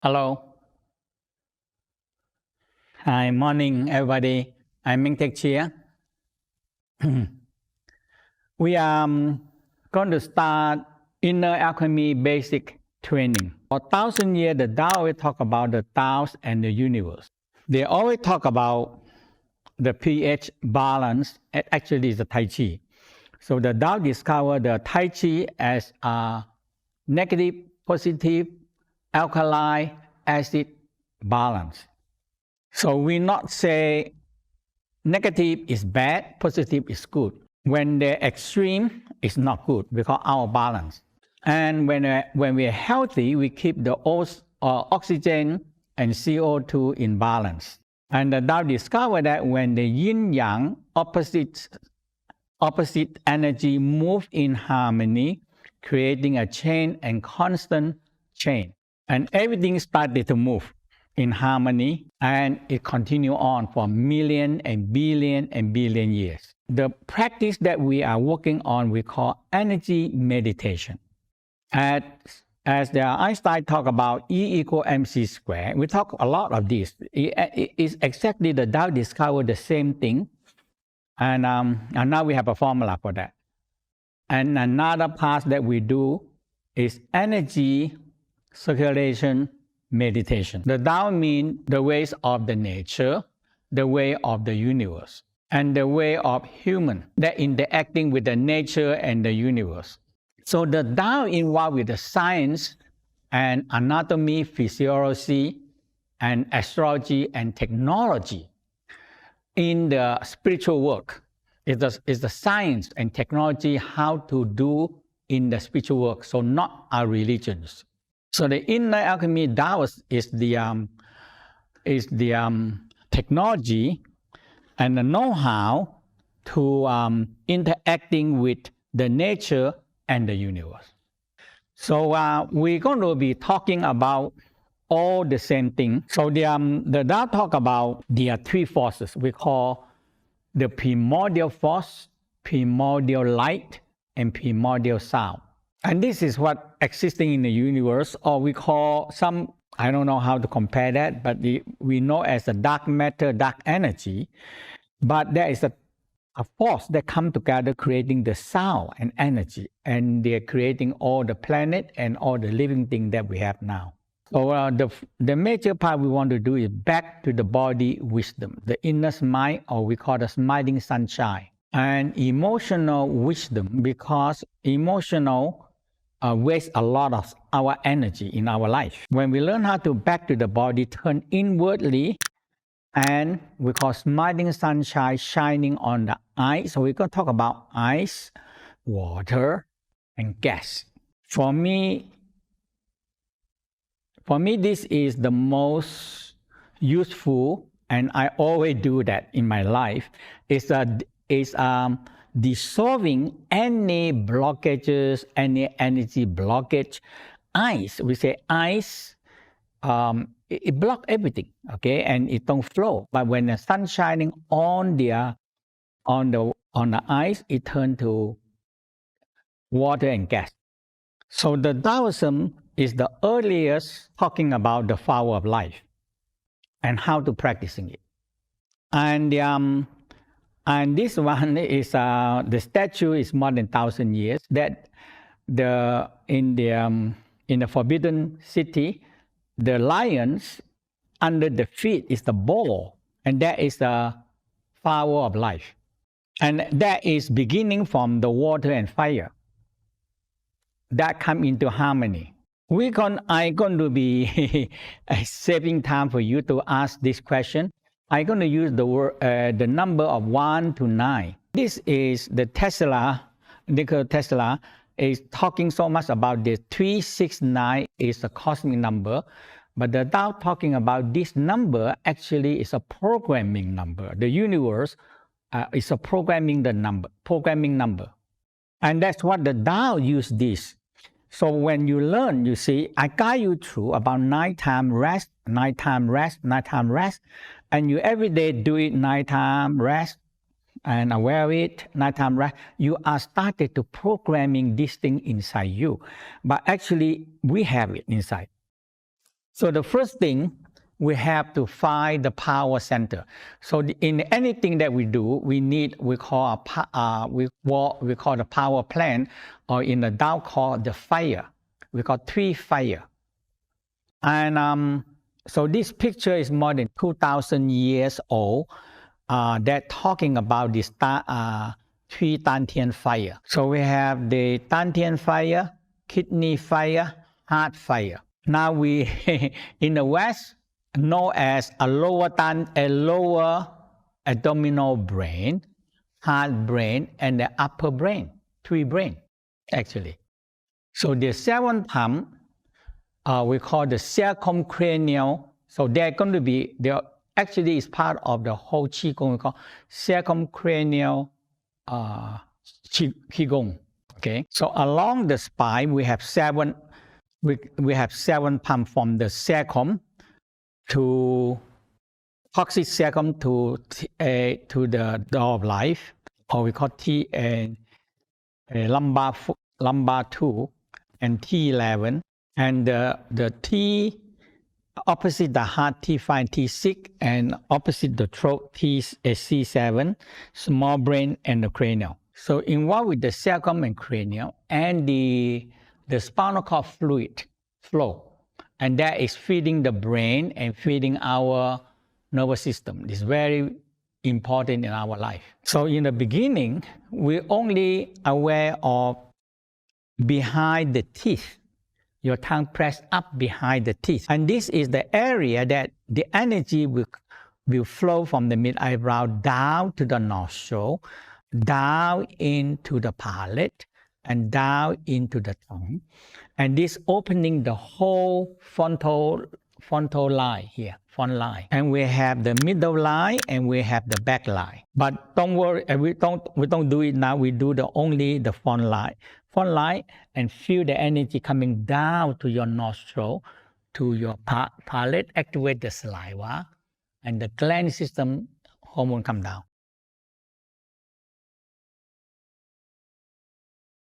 Hello. Hi, morning, everybody. I'm Mantak Chia. We are going to start Inner Alchemy basic training. For 1,000 years, the Tao always talk about the Taos and the universe. They always talk about the pH balance. Actually, it's the Tai Chi. So the Tao discovered the Tai Chi as a negative, positive, alkali, acid balance. So we not say negative is bad, positive is good. When they're extreme, it's not good because our balance. And when we're healthy, we keep the oxygen and CO2 in balance. And the Tao discovered that when the yin-yang opposite energy move in harmony, creating a chain and constant chain. And everything started to move in harmony, and it continued on for million and billion years. The practice that we are working on, we call energy meditation. As the Einstein talk about E equal mc squared, we talk a lot of this. It's exactly the Tao discovered the same thing, and now we have a formula for that. And another part that we do is energy circulation meditation. The Tao means the ways of the nature, the way of the universe, and the way of human that interacting with the nature and the universe. So the Tao involved with the science and anatomy, physiology, and astrology and technology. In the spiritual work, is the science and technology how to do in the spiritual work, so not our religions. So the Inner Alchemy Taoist is the technology and the know-how to interacting with the nature and the universe. So we're going to be talking about all the same thing. So the Tao talk about the three forces we call the primordial force, primordial light, and primordial sound. And this is what existing in the universe, or we call some, I don't know how to compare that, but we know as a dark matter, dark energy. But there is a force that come together creating the sound and energy, and they're creating all the planet and all the living things that we have now. So the major part we want to do is back to the body wisdom, the inner mind, or we call the smiling sunshine, and emotional wisdom, because emotional waste a lot of our energy in our life. When we learn how to back to the body, turn inwardly, and we call smiling sunshine shining on the eyes. So we're going to talk about ice, water, and gas. For me, this is the most useful, and I always do that in my life, is dissolving any blockages, any energy blockage. Ice, we say ice, it blocks everything, okay, and it don't flow. But when the sun shining on the ice, it turns to water and gas. So the Taoism is the earliest talking about the power of life and how to practicing it. And this one is the statue is more than 1,000 years. That in the Forbidden City, the lions under the feet is the ball, and that is the power of life, and that is beginning from the water and fire that come into harmony. I'm going to be saving time for you to ask this question. I'm going to use the number of 1 to 9. This is the Nikola Tesla is talking so much about this. 369 is a cosmic number, but the Tao talking about this number actually is a programming number. The universe is a programming number. And that's what the Tao use this. So when you learn, you see, I guide you through about nighttime rest, and you every day do it nighttime rest, and aware of it, nighttime rest. You are started to programming this thing inside you, but actually we have it inside. So the first thing, we have to find the power center. So in anything that we do, we call the power plant, or in the Tao called the fire. We call three fire. And so this picture is more than 2,000 years old. They're talking about this three Dantian fire. So we have the Dantian fire, kidney fire, heart fire. Now we in the West know as a lower abdominal brain, heart brain, and the upper brain, three brain actually. So the seventh pump we call the circumcranial. So they're going to be actually is part of the whole Qigong. We call circumcranial Qigong. Okay. So along the spine we have seven. We have seven pumps from the sacrum to coccyx sacrum to the door of life, or we call lumbar 2 and T11, and the T opposite the heart T5 and T6, and opposite the throat C7, small brain and the cranial. So involved with the sacrum and cranial and the spinal cord fluid flow, and that is feeding the brain and feeding our nervous system. It's very important in our life. So in the beginning, we're only aware of behind the teeth, your tongue pressed up behind the teeth. And this is the area that the energy will flow from the mid-eyebrow down to the nostril, down into the palate, and down into the tongue. And this opening the whole frontal line here, front line. And we have the middle line and we have the back line. But don't worry, we don't do it now. We do only the front line. Front line, and feel the energy coming down to your nostril, to your palate, activate the saliva, and the gland system hormone come down.